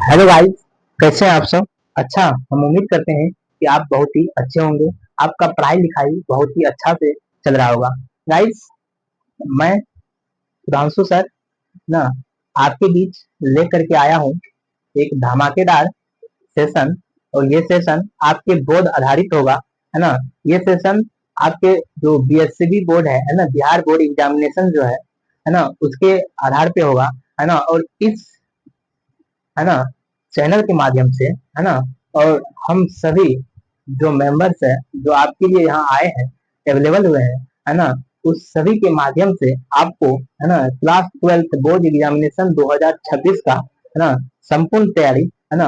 Hello guys, कैसे हैं आप सब। अच्छा, हम उम्मीद करते हैं कि आप बहुत ही अच्छे होंगे। आपका पढ़ाई लिखाई बहुत ही अच्छा से चल रहा होगा। गाइस, मैं सुधांशु सर ना आपके बीच लेकर के आया हूँ एक धमाकेदार सेशन। और ये सेशन आपके बोर्ड आधारित होगा, है ना। ये सेशन आपके जो बीएससीबी बोर्ड है ना, बिहार बोर्ड एग्जामिनेशन जो है ना, उसके आधार पे होगा, है ना। और इस, है ना, चैनल के माध्यम से, है ना, और हम सभी जो मेंबर्स है जो आपके लिए यहाँ आए हैं, अवेलेबल हुए हैं, है ना, उस सभी के माध्यम से आपको, है ना, क्लास 12 बोर्ड एग्जामिनेशन 2026 का, है ना, संपूर्ण तैयारी, है ना,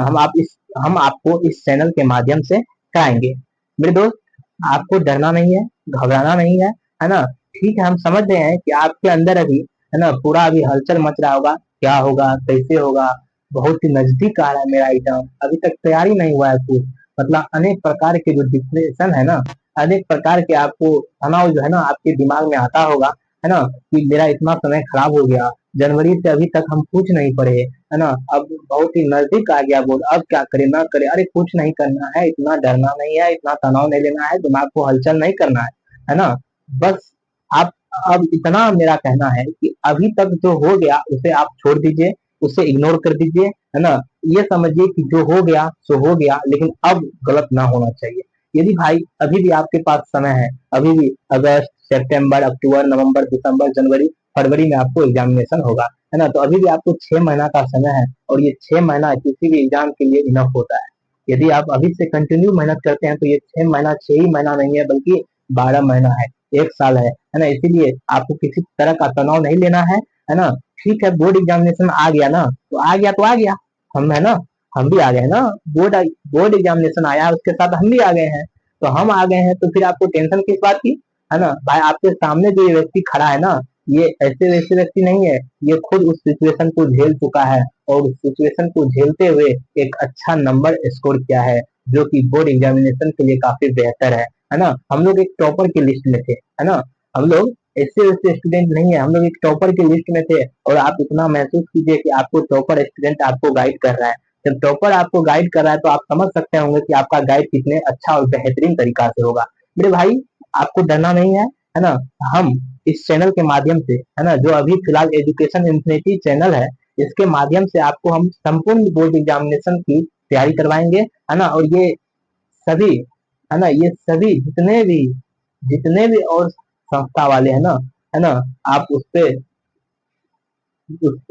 हम आपको इस चैनल के माध्यम से कराएंगे। मेरे दोस्त, आपको डरना नहीं है, घबराना नहीं है ना। ठीक है, हम समझ रहे हैं कि आपके अंदर अभी, है ना, पूरा अभी हलचल मच रहा होगा, क्या होगा, कैसे होगा। बहुत ही नजदीक आ रहा है मेरा एग्जाम, अभी तक तैयारी नहीं हुआ है कुछ। मतलब अनेक प्रकार के जो डिप्रेशन है ना, अनेक प्रकार के आपको तनाव जो है ना आपके दिमाग में आता होगा, है ना, कि मेरा इतना समय खराब हो गया, जनवरी से अभी तक हम कुछ नहीं पढ़े, है ना। अब बहुत ही नजदीक आ गया बोर्ड, अब क्या करे ना करे। अरे कुछ नहीं करना है, इतना डरना नहीं है, इतना तनाव नहीं लेना है, दिमाग को हलचल नहीं करना है ना। बस आप, अब इतना मेरा कहना है कि अभी तक जो हो गया उसे आप छोड़ दीजिए, उसे इग्नोर कर दीजिए, है ना। ये समझिए कि जो हो गया सो हो गया, लेकिन अब गलत ना होना चाहिए। यदि भाई अभी भी आपके पास समय है, अभी भी अगस्त, सितंबर, अक्टूबर, नवंबर, दिसंबर, जनवरी, फरवरी में आपको एग्जामिनेशन होगा, है ना, तो अभी भी आपको 6 महीना का समय है। और ये 6 महीना किसी भी एग्जाम के लिए इनफ होता है। यदि आप अभी से कंटिन्यू मेहनत करते हैं तो ये 6 महीना 6 ही महीना नहीं है, बल्कि 12 महीना है, 1 साल है ना। इसीलिए आपको किसी तरह का तनाव नहीं लेना है ना। ठीक है, बोर्ड एग्जामिनेशन आ गया ना, तो आ गया तो आ गया। हम, है ना, हम भी आ गए हैं ना। बोर्ड बोर्ड एग्जामिनेशन आया, उसके साथ हम भी आ गए हैं। तो हम आ गए हैं तो फिर आपको टेंशन किस बात की, है ना। भाई आपके सामने जो ये व्यक्ति खड़ा है ना, ये ऐसे वैसे व्यक्ति नहीं है। ये खुद उस सिचुएशन को झेल चुका है, और उस सिचुएशन को झेलते हुए एक अच्छा नंबर स्कोर किया है, जो कि बोर्ड एग्जामिनेशन के लिए काफी बेहतर है ना। हम लोग एक टॉपर की लिस्ट में थे, है ना। हम लोग ऐसे वैसे स्टूडेंट नहीं है, हम लोग एक टॉपर की लिस्ट में थे। और आप इतना महसूस कीजिए कि आपको टॉपर स्टूडेंट आपको गाइड कर रहा है। जब टॉपर आपको गाइड कर रहा है तो आप समझ सकते होंगे कि आपका गाइड कितने अच्छा और बेहतरीन तरीका से होगा। मेरे भाई, आपको डरना नहीं है ना। हम इस चैनल के माध्यम से, है ना, जो अभी फिलहाल एजुकेशन इन्फिनिटी चैनल है, इसके माध्यम से आपको हम संपूर्ण बोर्ड एग्जामिनेशन की तैयारी करवाएंगे, है ना। और ये सभी, है ना, ये सभी जितने भी और संस्था वाले हैं ना, है ना, आप उस पे,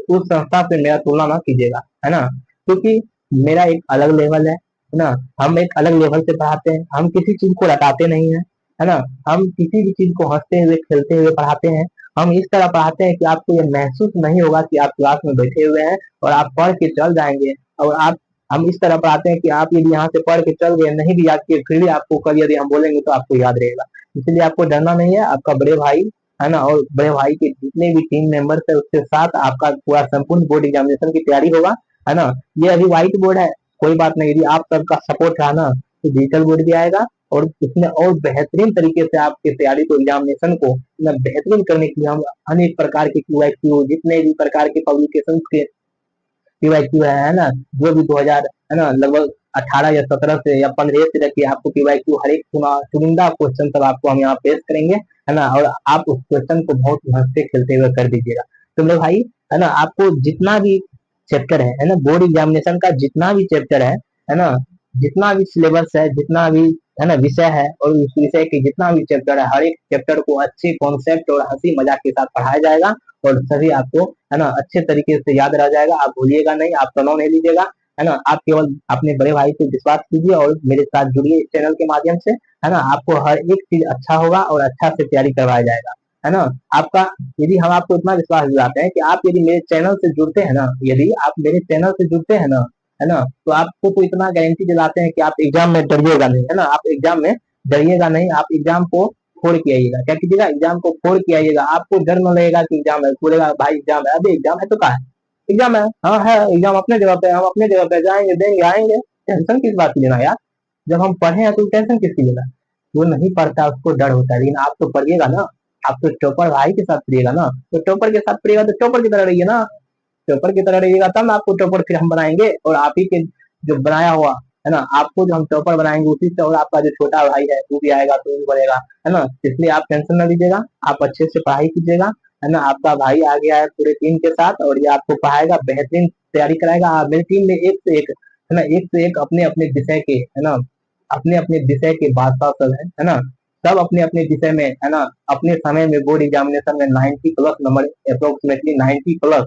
उस संस्था से मेरा तुलना ना कीजिएगा, है ना। क्योंकि मेरा एक अलग लेवल है ना। हम एक अलग लेवल से पढ़ाते हैं, हम किसी चीज को रटाते नहीं है ना। हम किसी भी चीज को हंसते हुए खेलते हुए पढ़ाते हैं। हम इस तरह पढ़ाते हैं कि आपको ये महसूस नहीं होगा कि आप क्लास में बैठे हुए हैं और आप पढ़ के चल जाएंगे। और आप, हम इस तरह पढ़ाते हैं कि आप यदि यहाँ से पढ़ के चल गए, नहीं भी याद किए, फिर भी आपको कल यदि हम बोलेंगे तो आपको याद रहेगा। इसलिए आपको डरना नहीं है। आपका बड़े भाई, है ना, और बड़े भाई के जितने भी टीम मेंबर्स है उसके साथ आपका पूरा संपूर्ण बोर्ड एग्जामिनेशन की तैयारी होगा, है ना। ये अभी व्हाइट बोर्ड है, कोई बात नहीं, यदि आप सबका सपोर्ट रहा ना तो डिजिटल बोर्ड भी आएगा। और इसमें और बेहतरीन तरीके से आपकी तैयारी को, एग्जामिनेशन को ना बेहतरीन करने के लिए हम अनेक प्रकार के क्यू, जितने भी प्रकार के पब्लिकेशन के पीवाईक्यू है ना, जो भी 2000, है ना, लगभग 18 या 17 से या 15 से लेके आपको पीवाईक्यू हर एक चुनिंदा क्वेश्चन तक आपको हम यहाँ पेश करेंगे, है ना। और आप उस क्वेश्चन को बहुत हंसते खेलते हुए कर दीजिएगा। तो मेरे भाई, है ना, आपको जितना भी चैप्टर है ना, बोर्ड एग्जामिनेशन का जितना भी चैप्टर है ना, जितना भी सिलेबस है, जितना भी, है ना, विषय है, और उस विषय के जितना भी चैप्टर है, हर एक चैप्टर को अच्छे कॉन्सेप्ट और हंसी मजाक के साथ पढ़ाया जाएगा। और सभी आपको, है ना, अच्छे तरीके से याद रह जाएगा। आप भूलिएगा नहीं, आप तनाव नहीं लीजिएगा, है ना। आप केवल अपने बड़े भाई पे विश्वास कीजिए और मेरे साथ जुड़िए इस चैनल के माध्यम से, है ना। आपको हर एक चीज अच्छा होगा और अच्छा से तैयारी करवाया जाएगा, है ना। आपका, यदि हम आपको इतना विश्वास दिलाते हैं कि आप यदि मेरे चैनल से जुड़ते हैं ना, यदि आप मेरे चैनल से जुड़ते हैं ना, है ना, तो आपको तो इतना गारंटी दिलाते हैं कि आप एग्जाम में डरिएगा नहीं, है ना। आप एग्जाम में डरिएगा नहीं, आप एग्जाम को फोड़ के आइएगा। क्या कीजिएगा, एग्जाम को फोड़ के आइएगा। आपको डर न लगेगा कि एग्जाम है, बोलेगा भाई एग्जाम है, अभी एग्जाम है तो कहा है, एग्जाम है, हाँ है एग्जाम, अपने जगह पे, हम अपने जगह पे जाएंगे, देंगे, आएंगे। टेंशन किस बात की लेना यार। जब हम पढ़े हैं तो टेंशन किसकी लेना। जो नहीं पढ़ता उसको डर होता है, लेकिन आप तो पढ़िएगा ना। आप तो टॉपर भाई के साथ पढ़िएगा ना, तो टॉपर के साथ पढ़िएगा तो टॉपर की तरह रहिए ना। टॉपर की तरह रहिएगा तब ना आपको टॉपर फिर हम बनाएंगे, और आप ही के जो बनाया हुआ है ना, आपको जो हम टॉपर बनाएंगे उसी से, और आपका जो छोटा भाई है वो भी आएगा तो भी बढ़ेगा, है ना। इसलिए आप टेंशन ना लीजिएगा, आप अच्छे से पढ़ाई कीजिएगा, है ना। आपका भाई आ गया है पूरे टीम के साथ, और ये आपको पढ़ाएगा, बेहतरीन तैयारी कराएगा। मेरी टीम में एक से एक, है ना, एक से एक अपने अपने विषय के, है ना, अपने अपने विषय के बादशाह सब है ना। सब अपने अपने विषय में, है ना, अपने समय में बोर्ड एग्जामिनेशन में 90 plus number, approximately 90 plus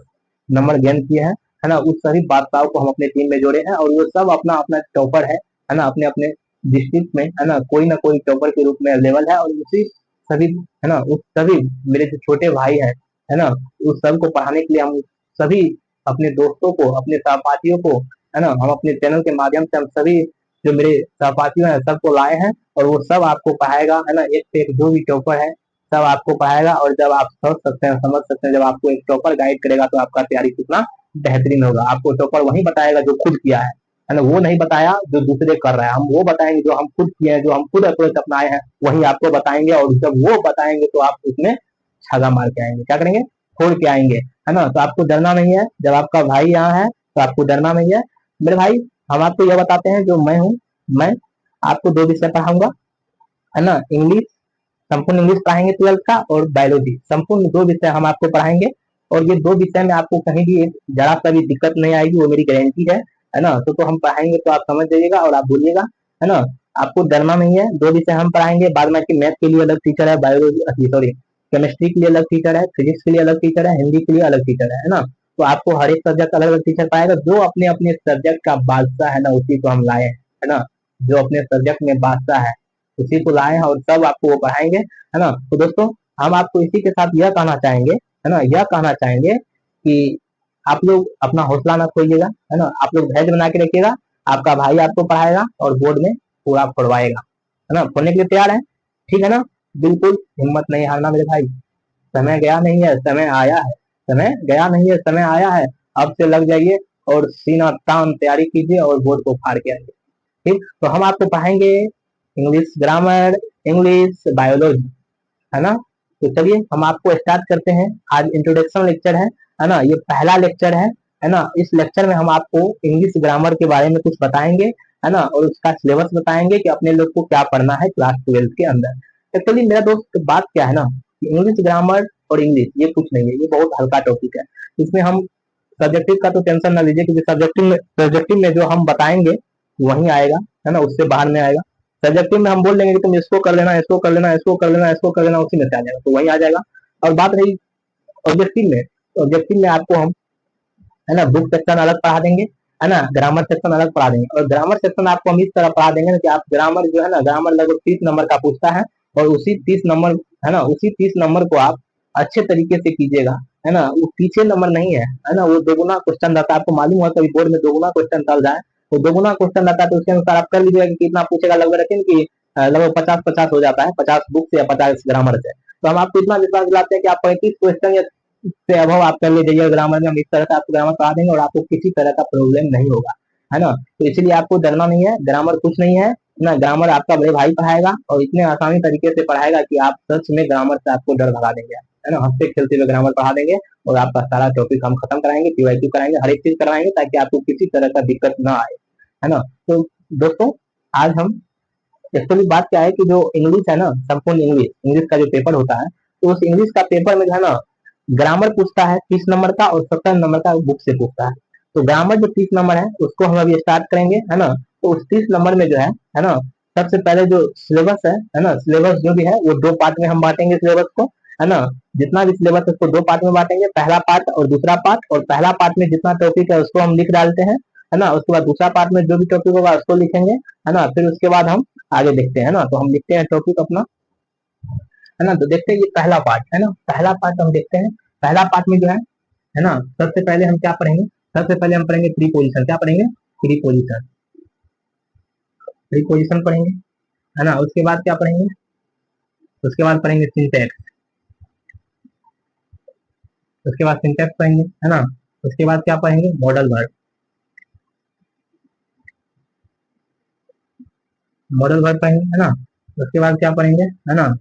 number gain किए हैं, है ना। उस सभी बादशाहों को हम अपने टीम में जोड़े हैं, और वो सब अपना अपना टॉपर है ना, अपने अपने डिस्ट्रिक्ट में, है ना कोई टॉपर के रूप में अवेलेबल है। और उसी सभी, है ना, उस सभी मेरे जो छोटे भाई हैं, है ना, उस सब को पढ़ाने के लिए हम सभी अपने दोस्तों को, अपने सहपाठियों को, है ना, हम अपने चैनल के माध्यम से हम सभी जो मेरे सहपाठियों हैं सबको लाए हैं, और वो सब आपको पढ़ाएगा, है ना। एक से एक जो भी टॉपर है सब आपको पढ़ाएगा, और जब आप सोच सकते हैं, समझ सकते हैं, जब आपको एक टॉपर गाइड करेगा तो आपका तैयारी कितना बेहतरीन होगा। आपको टॉपर वही बताएगा जो खुद किया है ना, वो नहीं बताया जो दूसरे कर रहा है। हम वो बताएंगे जो हम खुद किए हैं, जो हम खुद अप्रोच अपनाए हैं, वही आपको बताएंगे, और जब वो बताएंगे तो आप उसमें छागा मार के आएंगे, क्या करेंगे, फोड़ के आएंगे, है ना। तो आपको डरना नहीं है, जब आपका भाई यहाँ है तो आपको डरना नहीं है मेरे भाई। हम आपको यह बताते हैं, जो मैं हूँ, मैं आपको दो विषय पढ़ाऊंगा, है ना। इंग्लिश, संपूर्ण इंग्लिश पढ़ाएंगे 12th का, और बायोलॉजी, संपूर्ण दो विषय हम आपको पढ़ाएंगे। और ये दो विषय में आपको कहीं भी जरा सा भी दिक्कत नहीं आएगी, वो मेरी गारंटी है ना। तो हम पढ़ाएंगे तो आप समझ जाइएगा और आप बोलिएगा, है ना। आपको डरना नहीं है, दो विषय हम पढ़ाएंगे, बाद में मैथ के लिए अलग टीचर है, बायोलॉजी सॉरी केमिस्ट्री के लिए अलग टीचर है, फिजिक्स के लिए अलग टीचर है, हिंदी के लिए अलग टीचर है ना। तो आपको हर एक सब्जेक्ट अलग अलग टीचर पाएगा, जो अपने अपने सब्जेक्ट का बादशाह है ना, उसी को हम लाए हैं, है ना। जो अपने सब्जेक्ट में बादशाह है उसी को लाए हैं, और सब आपको वो पढ़ाएंगे, है ना। तो दोस्तों, हम आपको इसी के साथ यह कहना चाहेंगे, है ना, यह कहना चाहेंगे कि आप लोग अपना हौसला ना खोइएगा, है ना। आप लोग धैर्य बना के रखिएगा, आपका भाई आपको पढ़ाएगा और बोर्ड में पूरा फोड़वाएगा, है ना। फोड़ने के लिए तैयार है, ठीक है ना। बिल्कुल हिम्मत नहीं हारना मेरे भाई, समय गया नहीं है, समय आया है, समय गया नहीं है, समय आया है। अब से लग जाइए और सीना तान तैयारी कीजिए और बोर्ड को फाड़ के आइए, ठीक। तो हम आपको पढ़ाएंगे इंग्लिश ग्रामर, इंग्लिश बायोलॉजी, है ना। तो चलिए हम आपको स्टार्ट करते हैं। आज इंट्रोडक्शन लेक्चर है ना, ये पहला लेक्चर है ना। इस लेक्चर में हम आपको इंग्लिश ग्रामर के बारे में कुछ बताएंगे, है ना, और उसका सिलेबस बताएंगे कि अपने लोग को क्या पढ़ना है क्लास 12 के अंदर। एक्चुअली मेरा दोस्त बात क्या है ना, इंग्लिश ग्रामर और इंग्लिश ये कुछ नहीं है, ये बहुत हल्का टॉपिक है। इसमें हम सब्जेक्टिव का तो टेंशन ना लीजिए, क्योंकि सब्जेक्टिव में जो हम बताएंगे वही आएगा, है ना, उससे बाहर में आएगा। सब्जेक्टिव में हम बोल देंगे कि तुम इसको कर लेना, इसको कर लेना, इसको कर लेना, इसको कर लेना, उसी में से आ जाएगा, तो वही आ जाएगा। और बात रही ऑब्जेक्टिव में, ऑब्जेक्टिव में आपको हम, है ना, बुक सेक्शन अलग पढ़ा देंगे, है ना, ग्रामर सेक्शन अलग पढ़ा देंगे। और ग्रामर सेक्शन आपको हम इस तरह पढ़ा देंगे ना कि आप ग्रामर जो है ना, ग्रामर लगभग 30 नंबर का पूछता है, और उसी 30 नंबर, है ना, उसी 30 नंबर को आप अच्छे तरीके से कीजिएगा, है ना। वो पीछे नंबर नहीं है ना, वो दोगुना क्वेश्चन रहता है। आपको मालूम होगा कभी बोर्ड में दोगुना क्वेश्चन चल जाए, तो दोगुना क्वेश्चन रहता है, तो उसके अनुसार आप कर लीजिएगा कि कितना पूछेगा। लगभग रखें कि लगभग 50-50 हो जाता है, 50 बुक से या 50 ग्रामर से। तो हम आपको इतना विश्वास दिलाते हैं कि आप 35 क्वेश्चन या से अभाव आप कर लीजिए ग्रामर में, हम इस तरह से आपको ग्रामर पढ़ा देंगे और आपको किसी तरह का प्रॉब्लम नहीं होगा, है ना। तो इसलिए आपको डरना नहीं है, ग्रामर कुछ नहीं है ना। ग्रामर आपका बड़े भाई पढ़ाएगा, और इतने आसानी तरीके से पढ़ाएगा कि आप सच में ग्रामर से आपको डर भगा देंगे, है ना। हंसते खेलते हुए ग्रामर पढ़ा देंगे, और आपका सारा टॉपिक हम खत्म कराएंगे, पीवाईक्यू कराएंगे, हर एक चीज कराएंगे, ताकि आपको किसी तरह का दिक्कत ना आए, है ना। तो दोस्तों, आज हम एक्चुअली बात क्या है कि जो इंग्लिश है ना, संपूर्ण इंग्लिश, इंग्लिश का जो पेपर होता है, तो उस इंग्लिश का पेपर में जो है ना, ग्रामर पूछता है 30 नंबर का, और 17 नंबर का बुक से पूछता है। तो ग्रामर जो 30 नंबर है उसको हम अभी स्टार्ट करेंगे, है ना। तो उस 30 नंबर में जो है ना, सबसे पहले जो सिलेबस है ना, सिलेबस जो भी है वो दो पार्ट में हम बांटेंगे सिलेबस को, है ना। जितना भी सिलेबस है उसको दो पार्ट में बांटेंगे, पहला पार्ट और दूसरा पार्ट। और पहला पार्ट में जितना टॉपिक है उसको हम लिख डालते हैं, है ना। उसके बाद दूसरा पार्ट में जो भी टॉपिक होगा उसको लिखेंगे, है ना। फिर उसके बाद हम आगे देखते हैं ना। तो हम लिखते हैं टॉपिक अपना, है ना। तो देखते हैं ये पहला पार्ट है ना, पहला पार्ट हम देखते हैं। पहला पार्ट में जो है ना, सबसे पहले हम क्या पढ़ेंगे, सबसे पहले हम पढ़ेंगे प्रीपोजिशन। क्या पढ़ेंगे, प्रीपोजिशन, प्रीपोजिशन पढ़ेंगे, है ना। उसके बाद क्या पढ़ेंगे, उसके बाद पढ़ेंगे सिंटैक्स, उसके बाद सिंटैक्स पढ़ेंगे, है ना। उसके बाद क्या पढ़ेंगे, मॉडल वर्ड, मॉडल वर्ड पढ़ेंगे, है ना। उसके बाद क्या पढ़ेंगे, है ना,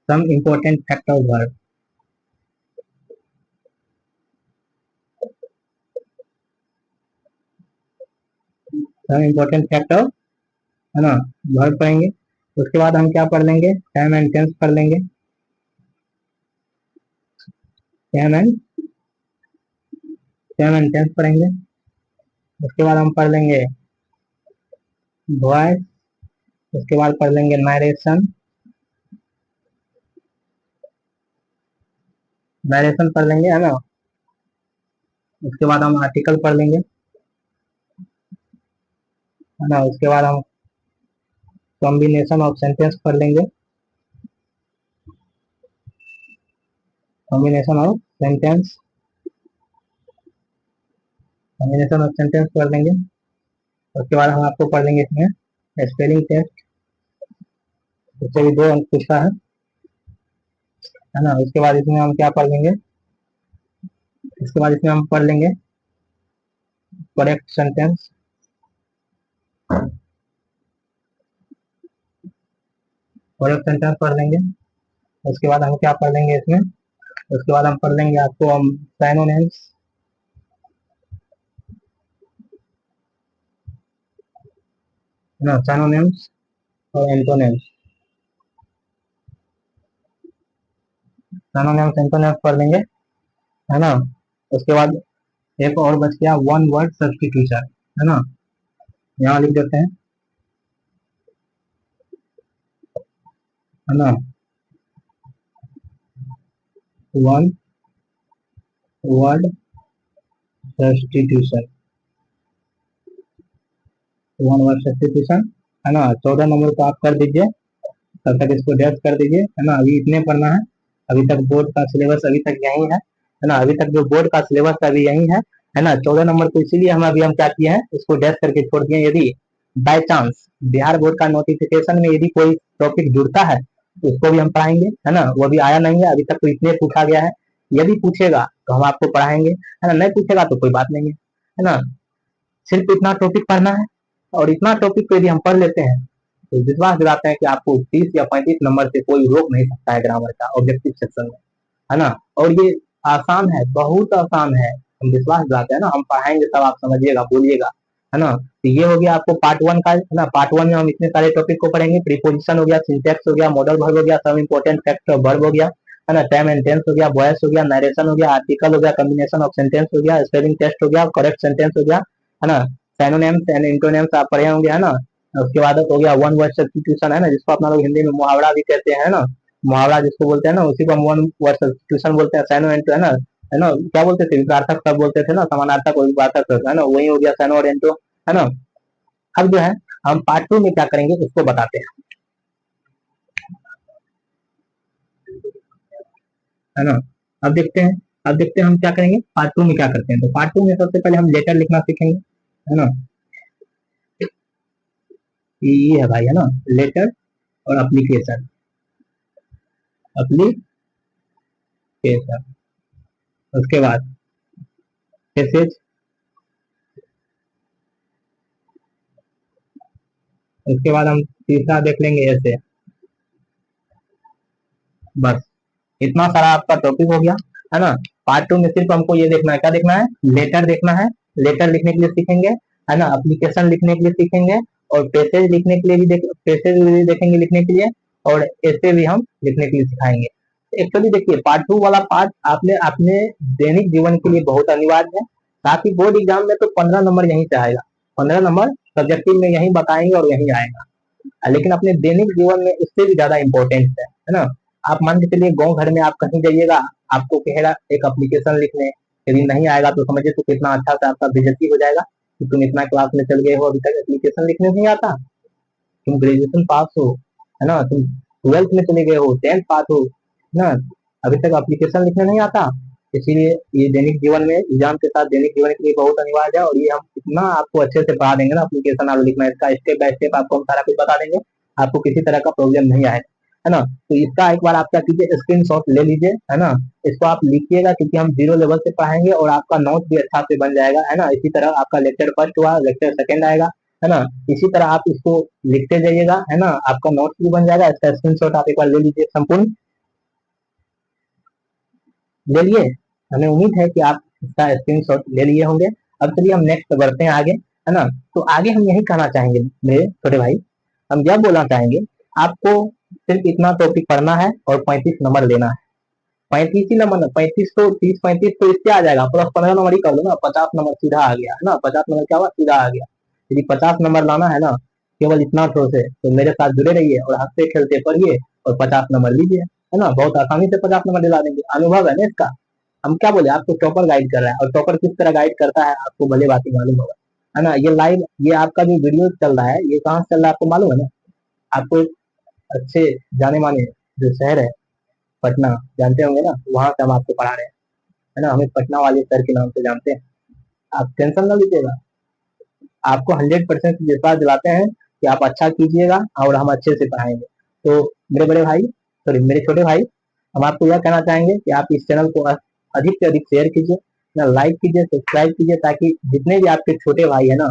some important fact of word, हम इम्पोर्टेंट फैक्ट ऑफ, है ना, वर्ब पढ़ेंगे। उसके बाद हम क्या पढ़ लेंगे, टाइम एंड टेंस पढ़ लेंगे, टाइम एंड टेंस पढ़ेंगे। उसके बाद हम पढ़ लेंगे वॉइस। उसके बाद पढ़ लेंगे नरेशन, पढ़ लेंगे, है ना। उसके बाद हम आर्टिकल पढ़ लेंगे, है ना। उसके बाद हम कॉम्बिनेशन ऑफ सेंटेंस पढ़ लेंगे, कॉम्बिनेशन ऑफ सेंटेंस, पढ़ लेंगे। उसके बाद हम आपको पढ़ लेंगे इसमें स्पेलिंग टेस्ट, उससे भी 2 अंक पूछता है ना। उसके बाद इसमें हम क्या पढ़ लेंगे, इसके बाद इसमें हम पढ़ लेंगे करेक्ट सेंटेंस, पढ़ लेंगे। उसके बाद हम क्या पढ़ लेंगे इसमें, उसके बाद हम पढ़ लेंगे आपको हम साइनोनिम्स, ना, साइनोनिम्स और एंटोनिम्स, एंटोनिम्स पढ़ लेंगे, है ना। उसके बाद एक और बच गया वन वर्ड सब्स्टिट्यूशन, है ना। यहाँ लिख देते हैं, है ना, वन वर्ड सब्स्टिट्यूशन, है ना। 14 नंबर को आप कर दीजिए, तब तक इसको डैश कर दीजिए, है ना। अभी इतने पढ़ना है, अभी तक बोर्ड का सिलेबस अभी तक यही है ना। अभी तक जो बोर्ड का सिलेबस अभी यही है ना। 14 नंबर को इसीलिए हम अभी हम क्या किए हैं, इसको डैश करके छोड़ दिए। यदि बाय चांस बिहार बोर्ड का नोटिफिकेशन में यदि कोई टॉपिक जुड़ता है तो उसको भी हम पढ़ाएंगे, है ना। वो भी आया नहीं है अभी तक, तो इतने पूछा गया है। यदि पूछेगा तो हम आपको पढ़ाएंगे, है ना। नहीं पूछेगा तो कोई बात नहीं है ना। सिर्फ इतना टॉपिक पढ़ना है, और इतना टॉपिक को यदि हम पढ़ लेते हैं तो विश्वास दिलाते हैं कि आपको 30 या 35 नंबर से कोई रोक नहीं सकता है ग्रामर का ऑब्जेक्टिव सेक्शन में, है ना। और ये आसान है, बहुत आसान है, हम विश्वास दिलाते हैं ना। हम पढ़ाएंगे तब आप समझिएगा, बोलिएगा, है ना। तो ये हो गया आपको पार्ट 1 का, है ना। पार्ट 1 में हम इतने सारे टॉपिक को पढ़ेंगे। प्रीपोजिशन हो गया, सिंटैक्स हो गया, मॉडल वर्ब हो गया, सब इंपॉर्टेंट फैक्ट ऑफ वर्ब हो गया, है ना। टाइम एंड टेंस हो गया, वॉइस हो गया, नरेशन हो गया, आर्टिकल हो गया, कॉम्बिनेशन ऑफ सेंटेंस हो गया, स्पेलिंग टेस्ट हो गया, करेक्ट सेंटेंस हो गया, है ना। साइनोनिम्स एंड एंटोनिम्स आप पढ़े होंगे, है ना। उसके बाद हो गया वन वर्ड सब्स्टिट्यूशन, है ना, जिसको अपना लोग हिंदी में मुहावरा भी कहते हैं, है ना। मुहावरा जिसको बोलते हैं ना, उसी को हम वन वर्ड सब्स्टिट्यूशन बोलते हैं। साइनो एंटो, है ना, क्या बोलते थे, विपरीतार्थक सब बोलते थे ना, समानार्थक और विपरीतार्थक, है ना, वही हो गया साइनो और एंटो, है ना। अब जो है हम पार्ट 2 में क्या करेंगे उसको बताते हैं, है ना। अब देखते हैं, हम क्या करेंगे पार्ट 2 में, क्या करते हैं। तो पार्ट 2 में सबसे पहले हम लेटर लिखना सीखेंगे, है ना। ये है भाई, है ना, लेटर और एप्लीकेशन, एप्लीकेशन। उसके बाद मैसेज, उसके बाद हम तीसरा देख लेंगे ऐसे। बस इतना सारा आपका टॉपिक हो गया, है ना। पार्ट 2 में सिर्फ हमको ये देखना है, क्या देखना है, लेटर देखना है। लेटर लिखने के लिए सीखेंगे, है ना, एप्लीकेशन लिखने के लिए सीखेंगे, और पैसेज लिखने के लिए भी पैसेज भी देखेंगे लिखने के लिए, और ऐसे भी हम लिखने के लिए सिखाएंगे। एक्चुअली देखिए पार्ट 2 वाला पार्ट आपने अपने दैनिक जीवन के लिए बहुत अनिवार्य है। साथ ही बोर्ड एग्जाम में तो 15 नंबर यहीं से आएगा, 15 नंबर सब्जेक्टिव में यहीं बताएंगे और यहीं आएगा। लेकिन अपने दैनिक जीवन में इससे भी ज्यादा इंपॉर्टेंट है ना। आप मान के चलिए गाँव घर में आप कहीं जाइएगा, आपको कहेगा एक एप्लीकेशन लिखने, यदि नहीं आएगा तो समझिए तो कितना अच्छा से आपका बेइज्जती हो जाएगा कि तुम इतना क्लास में चल गए हो, अभी तक एप्लीकेशन लिखने नहीं आता। तुम ग्रेजुएशन पास हो, है ना, तुम 12th में चले गए हो, 10th पास हो, है ना, अभी तक एप्लीकेशन लिखने नहीं आता। इसीलिए ये दैनिक जीवन में एग्जाम के साथ दैनिक जीवन के लिए बहुत अनिवार्य है, और ये हम इतना आपको अच्छे से पढ़ा देंगे ना, एप्लीकेशन आप लिखना, इसका स्टेप बाय स्टेप आपको हम सारा कुछ बता देंगे, आपको किसी तरह का प्रॉब्लम नहीं आएगा, है ना। तो इसका एक बार आप क्या कीजिए, स्क्रीन शॉट ले लीजिए, है ना। इसको आप लिखिएगा, क्योंकि हम 0 लेवल से पढ़ाएंगे और आपका नोट भी अच्छा से बन जाएगा, है ना। इसी तरह आपका लेक्चर फर्स्ट हुआ, लेक्चर सेकंड आएगा, है ना। इसी तरह आप इसको लिखते जाइएगा, है ना, आपका नोट्स भी बन जाएगा। इसका स्क्रीनशॉट आप एक बार ले लीजिए, संपूर्ण ले लिए। हमें उम्मीद है कि आप इसका स्क्रीनशॉट ले लिए होंगे। अब चलिए हम नेक्स्ट बढ़ते हैं आगे, है है ना। तो आगे हम यही कहना चाहेंगे मेरे छोटे भाई, हम यह बोलना चाहेंगे आपको सिर्फ इतना टॉपिक पढ़ना है और 35 नंबर लेना है। 35 ही नंबर, 35 तो 30 35 तो इससे आ जाएगा, प्लस 15 नंबर ही कर लो ना, 50 नंबर सीधा आ गया है ना। 50 नंबर क्या हुआ, सीधा आ गया। यदि 50 नंबर लाना है ना, केवल इतना सोच है, तो मेरे साथ जुड़े रहिए और हंसते खेलते पढ़िए और 50 नंबर लीजिए, है ना। बहुत आसानी से 50 नंबर दिला देंगे, अनुभव है ना इसका। हम क्या बोले, आपको टॉपर गाइड कर रहा है, और टॉपर किस तरह गाइड करता है आपको भले बात ही मालूम होगा, है ना। ये लाइव, ये आपका जो वीडियो चल रहा है, ये कहाँ से चल रहा है आपको मालूम है ना। आपको एक अच्छे जाने माने जो शहर है पटना, जानते होंगे ना, वहां से हम आपको पढ़ा रहे हैं, है ना। हमें पटना वाले सर के नाम से जानते हैं। आप टेंशन ना लीजिएगा, आपको 100% विश्वास दिलाते हैं कि आप अच्छा कीजिएगा और हम अच्छे से पढ़ाएंगे। तो मेरे बड़े भाई, सॉरी मेरे छोटे भाई, हम आपको यह कहना चाहेंगे कि आप इस चैनल को अधिक से अधिक शेयर कीजिए ना, लाइक कीजिए, सब्सक्राइब कीजिए, ताकि जितने भी आपके छोटे भाई है ना,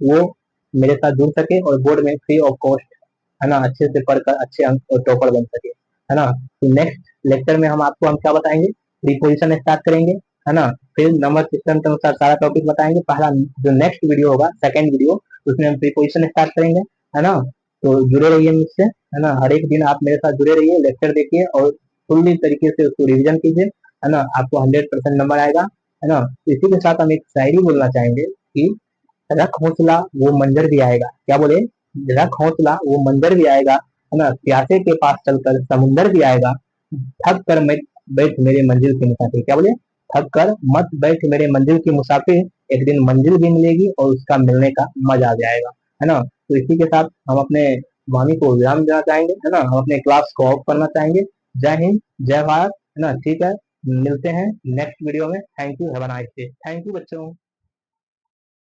वो मेरे साथ जुड़ सके और बोर्ड में फ्री ऑफ कॉस्ट, है ना, अच्छे से पढ़कर अच्छे अंक और टॉपर बन सके, है ना। तो नेक्स्ट लेक्चर में हम क्या बताएंगे, प्रीपोजिशन स्टार्ट करेंगे, है ना। फिर नंबर सिस्टम के अनुसार सारा टॉपिक बताएंगे। पहला जो नेक्स्ट वीडियो होगा, सेकंड वीडियो, उसमें हम प्रीपोजिशन स्टार्ट करेंगे, है ना। तो जुड़े रहिए मुझसे, है ना। हर एक दिन आप मेरे साथ जुड़े रहिए, लेक्चर देखिए और फुल्ली तरीके से उसको रिविजन कीजिए, है ना। आपको 100% नंबर आएगा, है ना। तो इसी के साथ हम एक शायरी बोलना चाहेंगे कि रख हौसला वो मंजर भी आएगा, क्या बोले, रख हौसला वो मंजर भी आएगा, है ना। प्यासे के पास चलकर समुंदर भी आएगा, थक कर मत बैठ मेरे मंजिल के मुसाफिर, क्या बोले, थक कर मत बैठ मेरे मंजिल की मुसाफिर, एक दिन मंजिल भी मिलेगी और उसका मिलने का मजा आ जाएगा, है ना। तो इसी के साथ हम अपने वाणी को विराम देना चाहेंगे, है ना। हम अपने क्लास को ऑफ करना चाहेंगे। जय हिंद, जय भारत, है ना। ठीक है, मिलते हैं नेक्स्ट वीडियो में। Thank you, have a nice day. Thank you बच्चों।